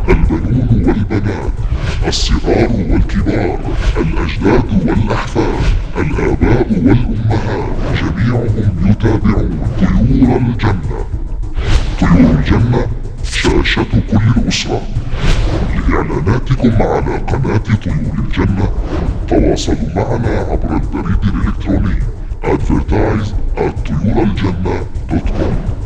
البنون والبنات، الصغار والكبار، الأجداد والأحفاد، الآباء والأمهات، جميعهم يتابعون طيور الجنة. طيور الجنة شاشة كل أسرة. لإعلاناتكم على قناة طيور الجنة تواصلوا معنا عبر البريد الإلكتروني advertise@طيورالجنة.com.